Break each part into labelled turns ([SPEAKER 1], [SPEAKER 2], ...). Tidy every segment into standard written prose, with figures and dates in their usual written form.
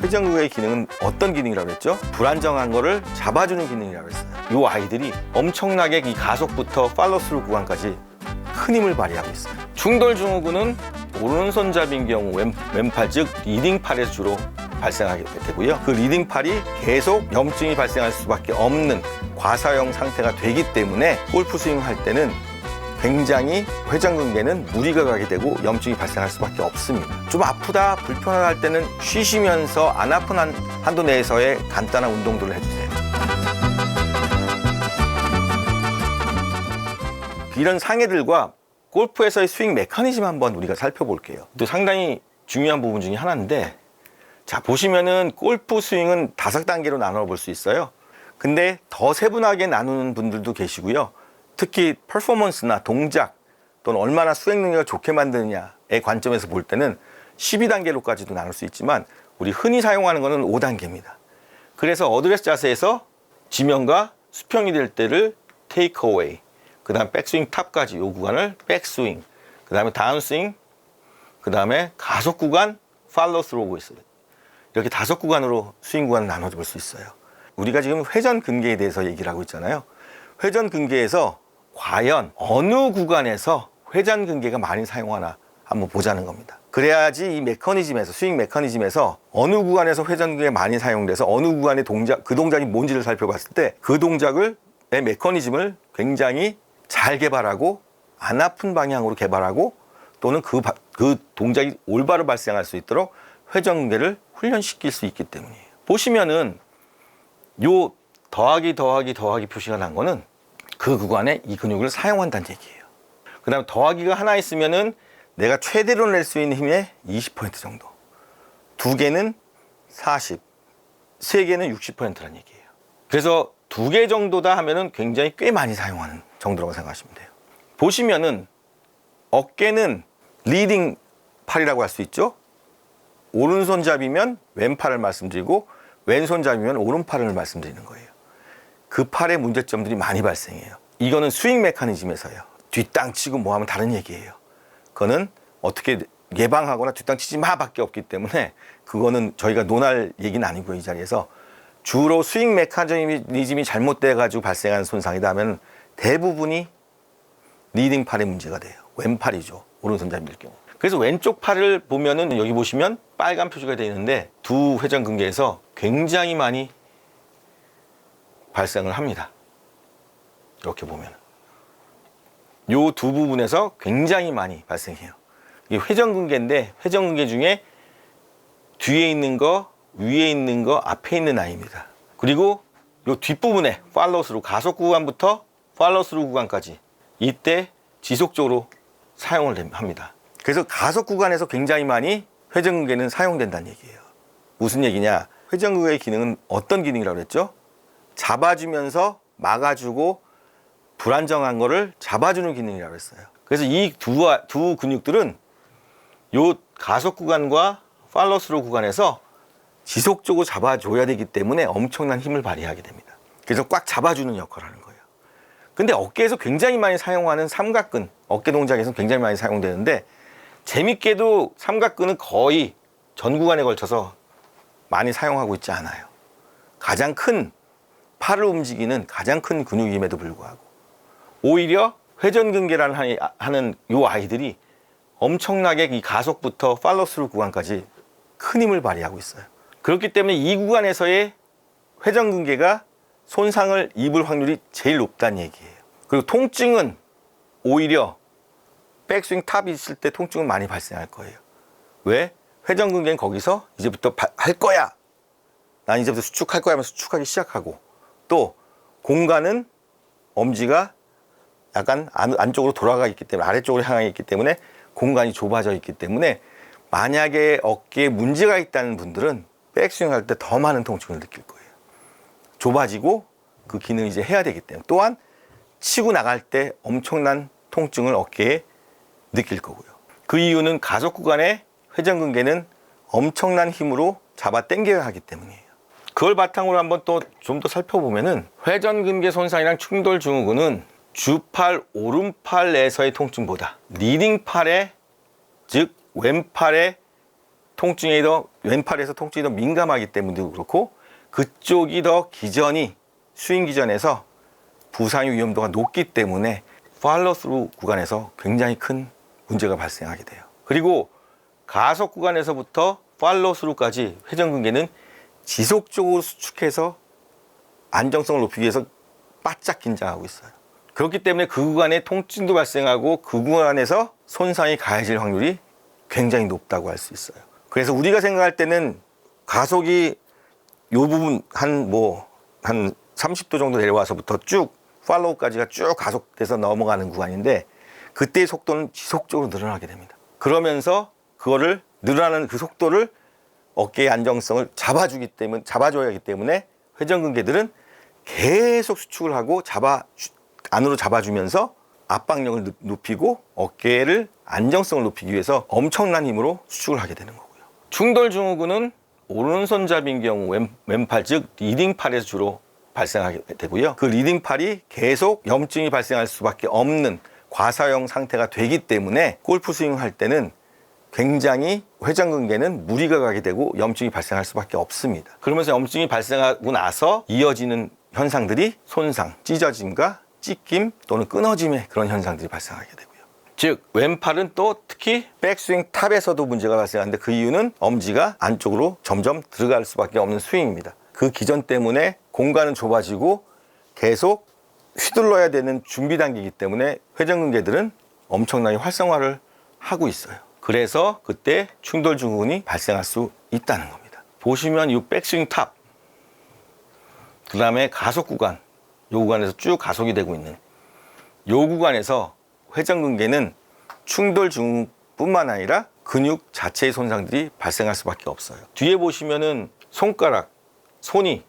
[SPEAKER 1] 회전근개의 기능은 어떤 기능이라고 했죠? 불안정한 거를 잡아주는 기능이라고 했어요. 이 아이들이 엄청나게 이 가속부터 팔로스루 구간까지 큰 힘을 발휘하고 있어요. 충돌 증후군은 오른손잡이인 경우 왼팔 즉 리딩팔에서 주로 발생하게 되고요. 그 리딩팔이 계속 염증이 발생할 수밖에 없는 과사용 상태가 되기 때문에 골프 스윙할 때는 굉장히 회전근개는 무리가 가게 되고 염증이 발생할 수밖에 없습니다. 좀 아프다, 불편하다 할 때는 쉬시면서 안 아픈 한도 내에서의 간단한 운동들을 해주세요. 이런 상해들과 골프에서의 스윙 메커니즘 한번 우리가 살펴볼게요. 또 상당히 중요한 부분 중에 하나인데, 자, 보시면은 골프 스윙은 5단계로 나눠 볼 수 있어요. 근데 더 세분하게 나누는 분들도 계시고요. 특히 퍼포먼스나 동작 또는 얼마나 수행 능력을 좋게 만드느냐의 관점에서 볼 때는 12단계로까지도 나눌 수 있지만 우리 흔히 사용하는 것은 5단계입니다. 그래서 어드레스 자세에서 지면과 수평이 될 때를 테이크 어웨이, 그 다음 백스윙 탑까지 이 구간을 백스윙, 그 다음에 다운스윙, 그 다음에 가속 구간 팔로우 스루고 있어요. 이렇게 5구간으로 스윙 구간을 나눠 볼 수 있어요. 우리가 지금 회전 근개에 대해서 얘기를 하고 있잖아요. 회전 근개에서 과연 어느 구간에서 회전 근개가 많이 사용하나 한번 보자는 겁니다. 그래야지 이 메커니즘에서, 스윙 메커니즘에서 어느 구간에서 회전 근개가 많이 사용돼서 어느 구간의 동작, 그 동작이 뭔지를 살펴봤을 때 그 동작의 메커니즘을 굉장히 잘 개발하고 안 아픈 방향으로 개발하고 또는 그 동작이 올바로 발생할 수 있도록 회전 근개를 훈련시킬 수 있기 때문이에요. 보시면은 요 더하기 표시가 난 거는 그 구간에 이 근육을 사용한다는 얘기예요. 그 다음에 더하기가 하나 있으면은 내가 최대로 낼 수 있는 힘의 20% 정도, 2개는 40, 3개는 60%라는 얘기예요. 그래서 2개 정도다 하면은 굉장히 꽤 많이 사용하는 정도라고 생각하시면 돼요. 보시면은 어깨는 리딩 팔이라고 할 수 있죠. 오른손잡이면 왼팔을 말씀드리고 왼손잡이면 오른팔을 말씀드리는 거예요. 그 팔의 문제점들이 많이 발생해요. 이거는 스윙 메커니즘에서요. 뒷땅 치고 뭐 하면 다른 얘기예요. 그거는 어떻게 예방하거나 뒷땅 치지 마 밖에 없기 때문에 그거는 저희가 논할 얘기는 아니고요. 이 자리에서 주로 스윙 메커니즘이 잘못돼 가지고 발생한 손상이다 하면 대부분이 리딩 팔의 문제가 돼요. 왼팔이죠. 오른손잡이일 경우. 그래서 왼쪽 팔을 보면은 여기 보시면 빨간 표시가 되어 있는데 두 회전 근개에서 굉장히 많이 발생을 합니다. 이렇게 보면 요 두 부분에서 굉장히 많이 발생해요. 이게 회전 근개인데 회전 근개 중에 뒤에 있는 거, 위에 있는 거, 앞에 있는 아이입니다. 그리고 요 뒷부분에 팔로우 스루, 가속 구간부터 팔로우 스루 구간까지 이때 지속적으로 사용을 합니다. 그래서 가속 구간에서 굉장히 많이 회전 근개는 사용된다는 얘기예요. 무슨 얘기냐? 회전 근개의 기능은 어떤 기능이라고 했죠? 잡아주면서 막아주고 불안정한 거를 잡아주는 기능이라고 했어요. 그래서 이 두 근육들은 요 가속 구간과 팔로우 스루 구간에서 지속적으로 잡아줘야 되기 때문에 엄청난 힘을 발휘하게 됩니다. 그래서 꽉 잡아주는 역할을 하는 거예요. 근데 어깨에서 굉장히 많이 사용하는 삼각근, 어깨 동작에서 굉장히 많이 사용되는데 재밌게도 삼각근은 거의 전 구간에 걸쳐서 많이 사용하고 있지 않아요. 가장 큰 팔을 움직이는 가장 큰 근육임에도 불구하고 오히려 회전근개라는 하는 요 아이들이 엄청나게 이 가속부터 팔로스루 구간까지 큰 힘을 발휘하고 있어요. 그렇기 때문에 이 구간에서의 회전근개가 손상을 입을 확률이 제일 높다는 얘기예요. 그리고 통증은 오히려 백스윙 탑이 있을 때 통증은 많이 발생할 거예요. 왜? 회전근개는 거기서 이제부터 할 거야. 난 이제부터 수축할 거야 하면서 수축하기 시작하고 또 공간은 엄지가 약간 안쪽으로 돌아가 있기 때문에 아래쪽으로 향해 있기 때문에 공간이 좁아져 있기 때문에 만약에 어깨에 문제가 있다는 분들은 백스윙 할 때 더 많은 통증을 느낄 거예요. 좁아지고 그 기능을 이제 해야 되기 때문에 또한 치고 나갈 때 엄청난 통증을 어깨에 느낄 거고요. 그 이유는 가속 구간의 회전근개는 엄청난 힘으로 잡아 당겨야 하기 때문이에요. 그걸 바탕으로 한번 또 좀 더 살펴보면은 회전근개 손상이랑 충돌 증후군은 주팔 오른팔에서의 통증보다 리딩 팔의 즉 왼팔의 통증에 더 왼팔에서 통증이 더 민감하기 때문에도 그렇고 그쪽이 더 기전이 스윙 기전에서 부상 위험도가 높기 때문에 팔로스루 구간에서 굉장히 큰 문제가 발생하게 돼요. 그리고 가속 구간에서부터 팔로스루까지 회전근개는 지속적으로 수축해서 안정성을 높이기 위해서 바짝 긴장하고 있어요. 그렇기 때문에 그 구간에 통증도 발생하고 그 구간에서 손상이 가해질 확률이 굉장히 높다고 할 수 있어요. 그래서 우리가 생각할 때는 가속이 요 부분 한 30도 정도 내려와서부터 쭉 팔로우까지가 쭉 가속돼서 넘어가는 구간인데 그때의 속도는 지속적으로 늘어나게 됩니다. 그러면서 그거를 늘어나는 그 속도를 어깨의 안정성을 잡아줘야 하기 때문에 회전근개들은 계속 수축을 하고 안으로 잡아주면서 압박력을 높이고 어깨를 안정성을 높이기 위해서 엄청난 힘으로 수축을 하게 되는 거고요. 충돌 증후군은 오른손잡이인 경우 왼팔 즉 리딩팔에서 주로 발생하게 되고요. 그 리딩팔이 계속 염증이 발생할 수밖에 없는 과사용 상태가 되기 때문에 골프 스윙할 때는 굉장히 회전근개는 무리가 가게 되고 염증이 발생할 수밖에 없습니다. 그러면서 염증이 발생하고 나서 이어지는 현상들이 손상, 찢어짐과 찢김 또는 끊어짐의 그런 현상들이 발생하게 되고요. 즉 왼팔은 또 특히 백스윙 탑에서도 문제가 발생하는데 그 이유는 엄지가 안쪽으로 점점 들어갈 수밖에 없는 스윙입니다. 그 기전 때문에 공간은 좁아지고 계속 휘둘러야 되는 준비 단계이기 때문에 회전근개들은 엄청나게 활성화를 하고 있어요. 그래서 그때 충돌 증후군이 발생할 수 있다는 겁니다. 보시면 이 백스윙 탑, 그 다음에 가속 구간, 이 구간에서 쭉 가속이 되고 있는 이 구간에서 회전근개는 충돌 증후뿐만 아니라 근육 자체의 손상들이 발생할 수밖에 없어요. 뒤에 보시면은 손이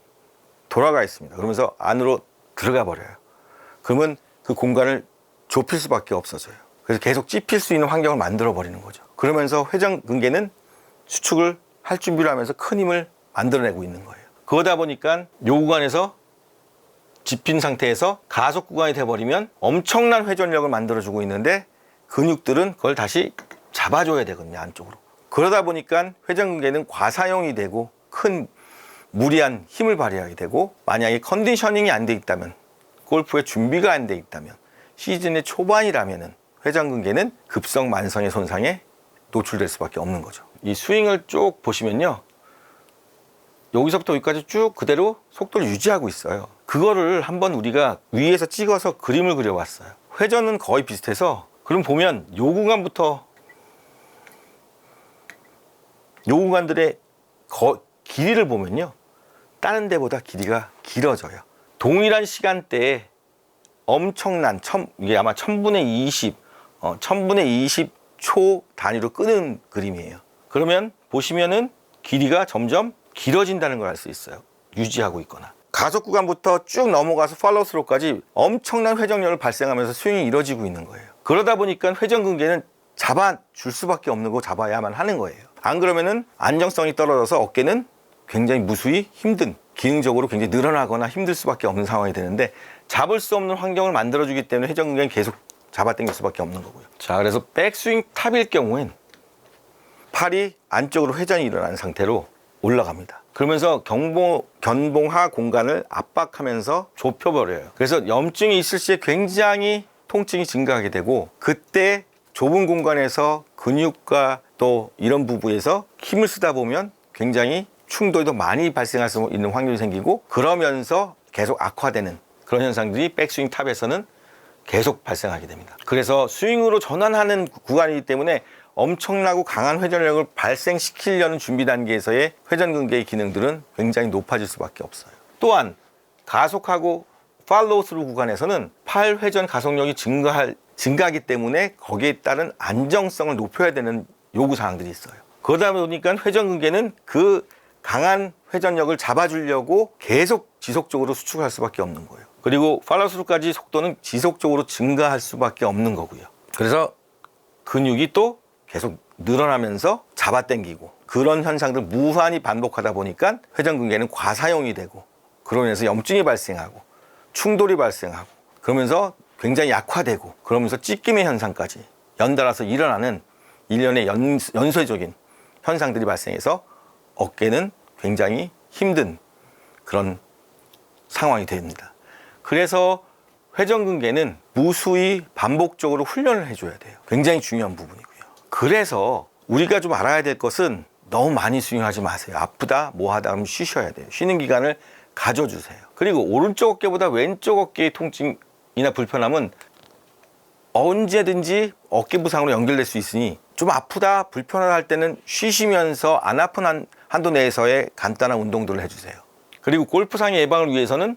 [SPEAKER 1] 돌아가 있습니다. 그러면서 안으로 들어가 버려요. 그러면 그 공간을 좁힐 수밖에 없어져요. 그래서 계속 찝힐 수 있는 환경을 만들어 버리는 거죠. 그러면서 회전근개는 수축을 할 준비를 하면서 큰 힘을 만들어내고 있는 거예요. 그러다 보니까 이 구간에서 짚힌 상태에서 가속 구간이 돼버리면 엄청난 회전력을 만들어주고 있는데 근육들은 그걸 다시 잡아줘야 되거든요, 안쪽으로. 그러다 보니까 회전근개는 과사용이 되고 큰 무리한 힘을 발휘하게 되고 만약에 컨디셔닝이 안 돼 있다면 골프의 준비가 안 돼 있다면 시즌의 초반이라면은 회전근개는 급성 만성의 손상에 노출될 수밖에 없는 거죠. 이 스윙을 쭉 보시면요. 여기서부터 여기까지 쭉 그대로 속도를 유지하고 있어요. 그거를 한번 우리가 위에서 찍어서 그림을 그려봤어요. 회전은 거의 비슷해서 그럼 보면 요 구간부터 요 구간들의 길이를 보면요. 다른 데보다 길이가 길어져요. 동일한 시간대에 엄청난 이게 아마 1000분의 20초 단위로 끄는 그림이에요. 그러면 보시면은 길이가 점점 길어진다는 걸 알 수 있어요. 유지하고 있거나. 가속 구간부터 쭉 넘어가서 팔로우스로까지 엄청난 회전력을 발생하면서 스윙이 이루어지고 있는 거예요. 그러다 보니까 회전근개는 잡아줄 수밖에 없는 거 잡아야만 하는 거예요. 안 그러면은 안정성이 떨어져서 어깨는 굉장히 무수히 힘든, 기능적으로 굉장히 늘어나거나 힘들 수밖에 없는 상황이 되는데 잡을 수 없는 환경을 만들어주기 때문에 회전근개는 계속 잡아당길 수밖에 없는 거고요. 자, 그래서 백스윙 탑일 경우엔 팔이 안쪽으로 회전이 일어난 상태로 올라갑니다. 그러면서 견봉하 공간을 압박하면서 좁혀버려요. 그래서 염증이 있을 시에 굉장히 통증이 증가하게 되고 그때 좁은 공간에서 근육과 또 이런 부분에서 힘을 쓰다 보면 굉장히 충돌이 더 많이 발생할 수 있는 확률이 생기고 그러면서 계속 악화되는 그런 현상들이 백스윙 탑에서는 계속 발생하게 됩니다. 그래서 스윙으로 전환하는 구간이기 때문에 엄청나고 강한 회전력을 발생시키려는 준비 단계에서의 회전근개의 기능들은 굉장히 높아질 수밖에 없어요. 또한 가속하고 팔로우스루 구간에서는 팔 회전 가속력이 증가하기 때문에 거기에 따른 안정성을 높여야 되는 요구사항들이 있어요. 그러다 보니까 회전근개는 그 강한 회전력을 잡아주려고 계속 지속적으로 수축할 수밖에 없는 거예요. 그리고 팔로우스루까지 속도는 지속적으로 증가할 수밖에 없는 거고요. 그래서 근육이 또 계속 늘어나면서 잡아당기고 그런 현상들 무한히 반복하다 보니까 회전근개는 과사용이 되고 그러면서 염증이 발생하고 충돌이 발생하고 그러면서 굉장히 약화되고 그러면서 찢김의 현상까지 연달아서 일어나는 일련의 연쇄적인 현상들이 발생해서 어깨는 굉장히 힘든 그런 상황이 됩니다. 그래서 회전근개는 무수히 반복적으로 훈련을 해줘야 돼요. 굉장히 중요한 부분이고요. 그래서 우리가 좀 알아야 될 것은 너무 많이 스윙하지 마세요. 아프다, 뭐하다 하면 쉬셔야 돼요. 쉬는 기간을 가져주세요. 그리고 오른쪽 어깨보다 왼쪽 어깨의 통증이나 불편함은 언제든지 어깨 부상으로 연결될 수 있으니 좀 아프다, 불편하다 할 때는 쉬시면서 안 아픈 한도 내에서의 간단한 운동들을 해주세요. 그리고 골프상의 예방을 위해서는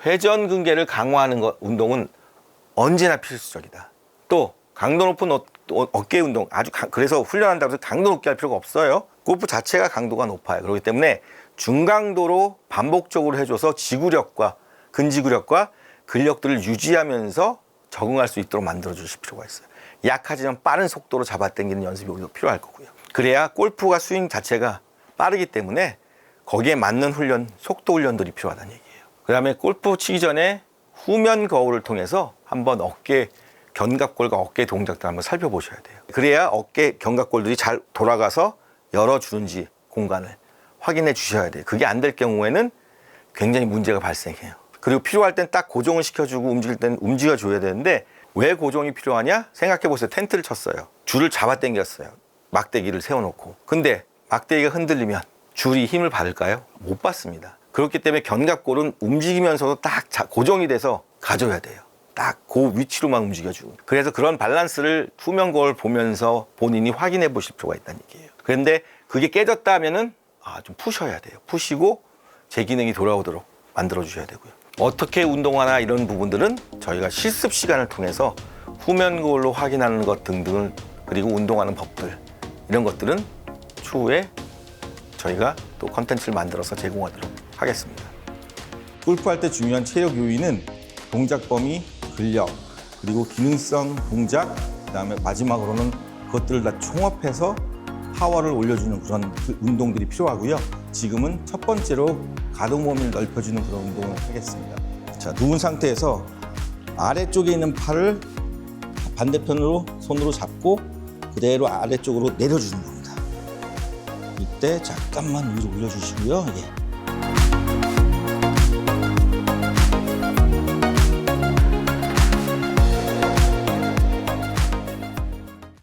[SPEAKER 1] 회전근개를 강화하는 운동은 언제나 필수적이다. 또 강도 높은 어깨 운동, 그래서 훈련한다고 해서 강도 높게 할 필요가 없어요. 골프 자체가 강도가 높아요. 그렇기 때문에 중강도로 반복적으로 해줘서 지구력과 근지구력과 근력들을 유지하면서 적응할 수 있도록 만들어 주실 필요가 있어요. 약하지만 빠른 속도로 잡아당기는 연습이 오히려 필요할 거고요. 그래야 골프가 스윙 자체가 빠르기 때문에 거기에 맞는 훈련, 속도 훈련들이 필요하다는 얘기예요. 그 다음에 골프 치기 전에 후면 거울을 통해서 한번 어깨 견갑골과 어깨 동작들 한번 살펴보셔야 돼요. 그래야 어깨 견갑골들이 잘 돌아가서 열어주는지 공간을 확인해 주셔야 돼요. 그게 안 될 경우에는 굉장히 문제가 발생해요. 그리고 필요할 땐 딱 고정을 시켜주고 움직일 땐 움직여줘야 되는데 왜 고정이 필요하냐? 생각해보세요. 텐트를 쳤어요. 줄을 잡아당겼어요. 막대기를 세워놓고. 근데 막대기가 흔들리면 줄이 힘을 받을까요? 못 받습니다. 그렇기 때문에 견갑골은 움직이면서도 딱 고정이 돼서 가져야 돼요. 딱 그 위치로만 움직여주고. 그래서 그런 밸런스를 후면 거울 보면서 본인이 확인해 보실 필요가 있다는 얘기예요. 그런데 그게 깨졌다 하면은 좀 푸셔야 돼요. 푸시고 제 기능이 돌아오도록 만들어 주셔야 되고요. 어떻게 운동하나 이런 부분들은 저희가 실습 시간을 통해서 후면 거울로 확인하는 것 등등을, 그리고 운동하는 법들, 이런 것들은 추후에 저희가 또 컨텐츠를 만들어서 제공하도록 하겠습니다. 골프할 때 중요한 체력 요인은 동작 범위, 근력, 그리고 기능성 동작, 그다음에 마지막으로는 그것들을 다 총합해서 파워를 올려주는 그런 운동들이 필요하고요. 지금은 첫 번째로 가동 범위를 넓혀주는 그런 운동을 하겠습니다. 자, 누운 상태에서 아래쪽에 있는 팔을 반대편으로 손으로 잡고 그대로 아래쪽으로 내려주는 겁니다. 이때 잠깐만 위로 올려주시고요. 예.